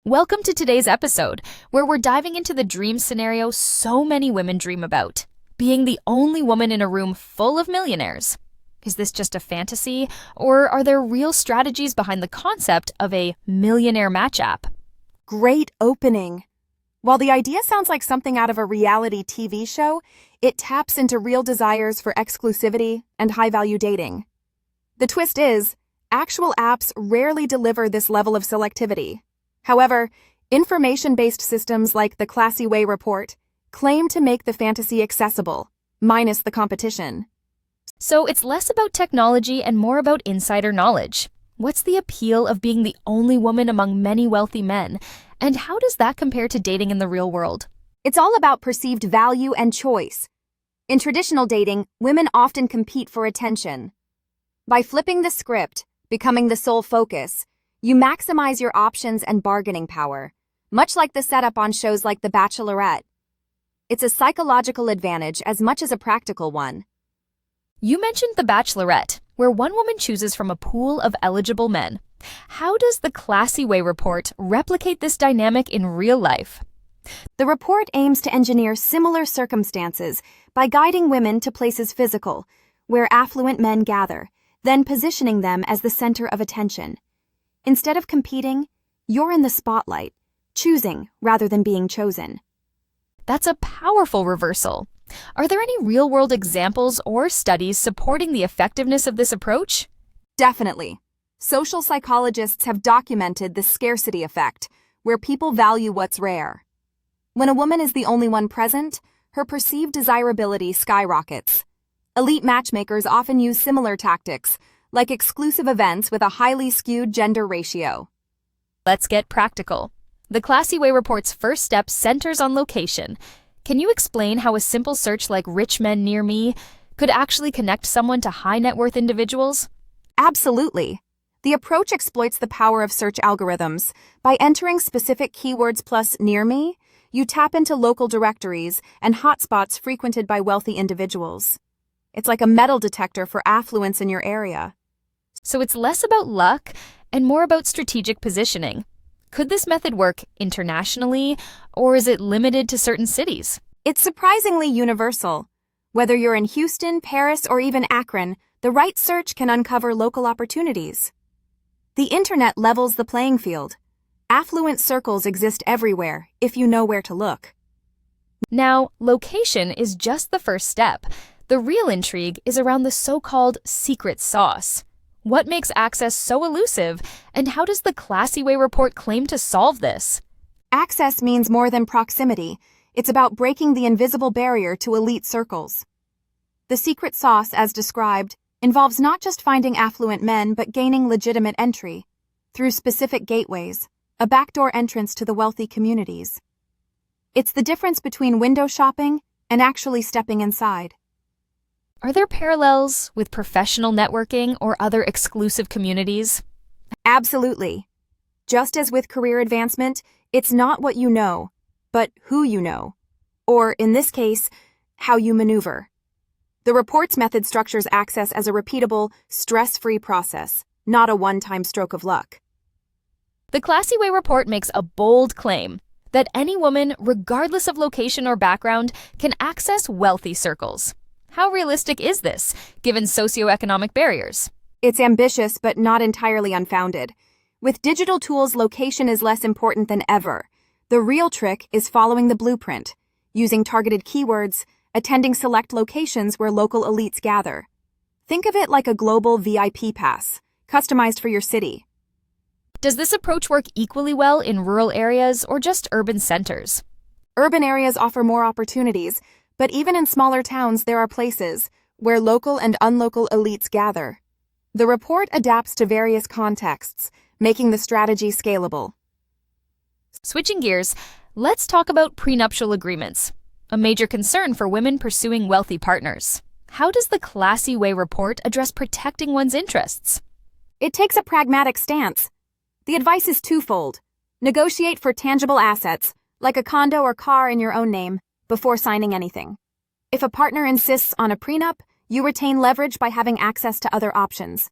Welcome to today's episode, where we're diving into the dream scenario so many women dream about, being the only woman in a room full of millionaires. Is this just a fantasy, or are there real strategies behind the concept of a Millionaire Match app? Great opening. While the idea sounds like something out of a reality TV show, it taps into real desires for exclusivity and high-value dating. The twist is, actual apps rarely deliver this level of selectivity. However, information-based systems like the Classy Way report claim to make the fantasy accessible, minus the competition. So it's less about technology and more about insider knowledge. What's the appeal of being the only woman among many wealthy men, and how does that compare to dating in the real world? It's all about perceived value and choice. In traditional dating, women often compete for attention. By flipping the script, becoming the sole focus, you maximize your options and bargaining power, much like the setup on shows like The Bachelorette. It's a psychological advantage as much as a practical one. You mentioned The Bachelorette, where one woman chooses from a pool of eligible men. How does the Classy Way report replicate this dynamic in real life? The report aims to engineer similar circumstances by guiding women to places physical, where affluent men gather, then positioning them as the center of attention. Instead of competing, you're in the spotlight, choosing rather than being chosen. That's a powerful reversal. Are there any real-world examples or studies supporting the effectiveness of this approach? Definitely. Social psychologists have documented the scarcity effect, where people value what's rare. When a woman is the only one present, her perceived desirability skyrockets. Elite matchmakers often use similar tactics, like exclusive events with a highly skewed gender ratio. Let's get practical. The Classy Way report's first step centers on location. Can you explain how a simple search like "rich men near me" could actually connect someone to high net worth individuals? Absolutely. The approach exploits the power of search algorithms. By entering specific keywords plus "near me," you tap into local directories and hotspots frequented by wealthy individuals. It's like a metal detector for affluence in your area. So it's less about luck and more about strategic positioning. Could this method work internationally, or is it limited to certain cities? It's surprisingly universal. Whether you're in Houston, Paris, or even Akron, the right search can uncover local opportunities. The internet levels the playing field. Affluent circles exist everywhere, if you know where to look. Now, location is just the first step. The real intrigue is around the so-called secret sauce. What makes access so elusive, and how does the Classy Way report claim to solve this? Access means more than proximity. It's about breaking the invisible barrier to elite circles. The secret sauce, as described, involves not just finding affluent men but gaining legitimate entry through specific gateways, a backdoor entrance to the wealthy communities. It's the difference between window shopping and actually stepping inside. Are there parallels with professional networking or other exclusive communities? Absolutely. Just as with career advancement, it's not what you know, but who you know. Or, in this case, how you maneuver. The report's method structures access as a repeatable, stress-free process, not a one-time stroke of luck. The Classy Way report makes a bold claim that any woman, regardless of location or background, can access wealthy circles. How realistic is this, given socioeconomic barriers? It's ambitious but not entirely unfounded. With digital tools, location is less important than ever. The real trick is following the blueprint, using targeted keywords, attending select locations where local elites gather. Think of it like a global VIP pass, customized for your city. Does this approach work equally well in rural areas or just urban centers? Urban areas offer more opportunities, but even in smaller towns there are places where local and unlocal elites gather. The report adapts to various contexts, making the strategy scalable. Switching gears, let's talk about prenuptial agreements, a major concern for women pursuing wealthy partners. How does the Classy Way report address protecting one's interests? It takes a pragmatic stance. The advice is twofold. Negotiate for tangible assets, like a condo or car in your own name, before signing anything. If a partner insists on a prenup, you retain leverage by having access to other options.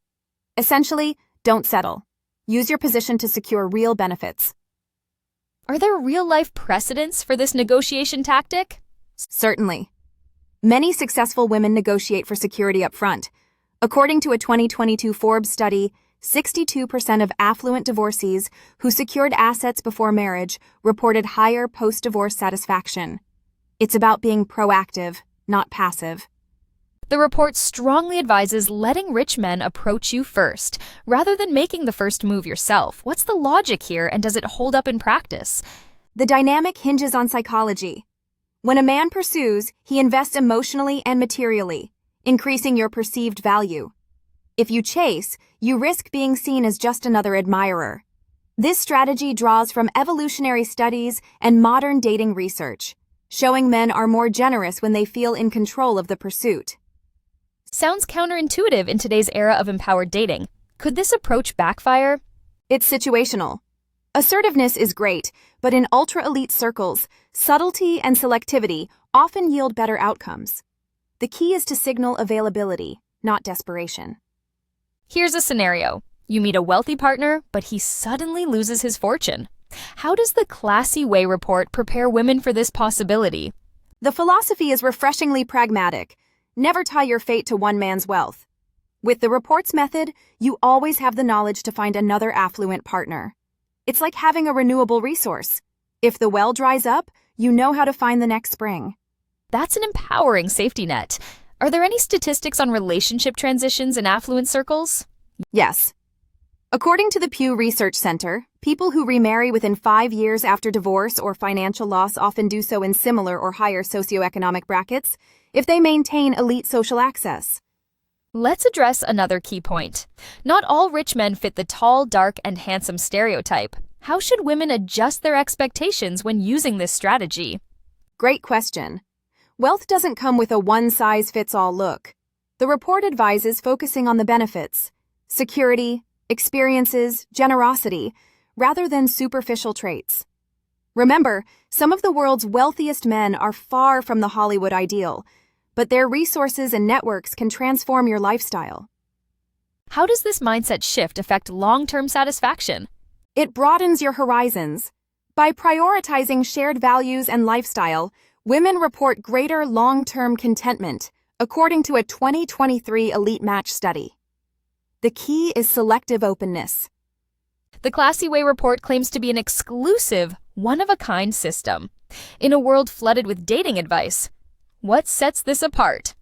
Essentially, don't settle. Use your position to secure real benefits. Are there real-life precedents for this negotiation tactic? Certainly. Many successful women negotiate for security up front. According to a 2022 Forbes study, 62% of affluent divorcees who secured assets before marriage reported higher post-divorce satisfaction. It's about being proactive, not passive. The report strongly advises letting rich men approach you first, rather than making the first move yourself. What's the logic here, and does it hold up in practice? The dynamic hinges on psychology. When a man pursues, he invests emotionally and materially, increasing your perceived value. If you chase, you risk being seen as just another admirer. This strategy draws from evolutionary studies and modern dating research, showing men are more generous when they feel in control of the pursuit. Sounds counterintuitive in today's era of empowered dating. Could this approach backfire? It's situational. Assertiveness is great, but in ultra-elite circles, subtlety and selectivity often yield better outcomes. The key is to signal availability, not desperation. Here's a scenario. You meet a wealthy partner, but he suddenly loses his fortune. How does the Classy Way report prepare women for this possibility? The philosophy is refreshingly pragmatic. Never tie your fate to one man's wealth. With the report's method, you always have the knowledge to find another affluent partner. It's like having a renewable resource. If the well dries up, you know how to find the next spring. That's an empowering safety net. Are there any statistics on relationship transitions in affluent circles? Yes. According to the Pew Research Center, people who remarry within 5 years after divorce or financial loss often do so in similar or higher socioeconomic brackets if they maintain elite social access. Let's address another key point. Not all rich men fit the tall, dark, and handsome stereotype. How should women adjust their expectations when using this strategy? Great question. Wealth doesn't come with a one-size-fits-all look. The report advises focusing on the benefits, security, experiences, generosity, rather than superficial traits. Remember, some of the world's wealthiest men are far from the Hollywood ideal, but their resources and networks can transform your lifestyle. How does this mindset shift affect long-term satisfaction? It broadens your horizons. By prioritizing shared values and lifestyle, women report greater long-term contentment, according to a 2023 Elite Match study. The key is selective openness. The Classy Way report claims to be an exclusive, one-of-a-kind system. In a world flooded with dating advice, what sets this apart?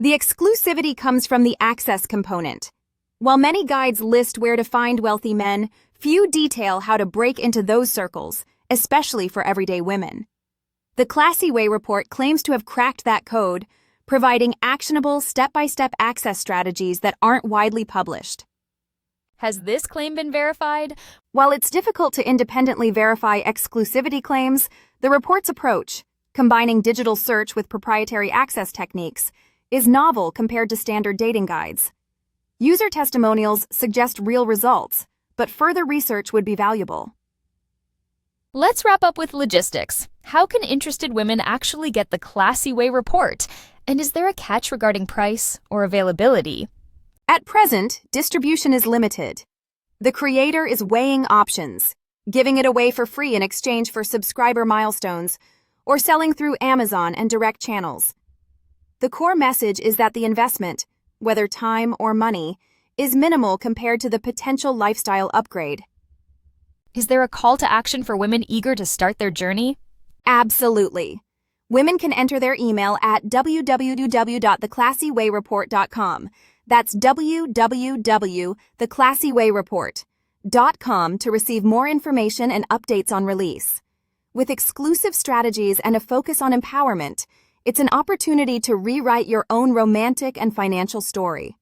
The exclusivity comes from the access component. While many guides list where to find wealthy men, few detail how to break into those circles, especially for everyday women. The Classy Way report claims to have cracked that code, providing actionable step-by-step access strategies that aren't widely published. Has this claim been verified? While it's difficult to independently verify exclusivity claims, the report's approach, combining digital search with proprietary access techniques, is novel compared to standard dating guides. User testimonials suggest real results, but further research would be valuable. Let's wrap up with logistics. How can interested women actually get the Classy Way report? And is there a catch regarding price or availability? At present, distribution is limited. The creator is weighing options, giving it away for free in exchange for subscriber milestones, or selling through Amazon and direct channels. The core message is that the investment, whether time or money, is minimal compared to the potential lifestyle upgrade. Is there a call to action for women eager to start their journey? Absolutely. Women can enter their email at www.theclassywayreport.com. That's www.theclassywayreport.com to receive more information and updates on release. With exclusive strategies and a focus on empowerment, it's an opportunity to rewrite your own romantic and financial story.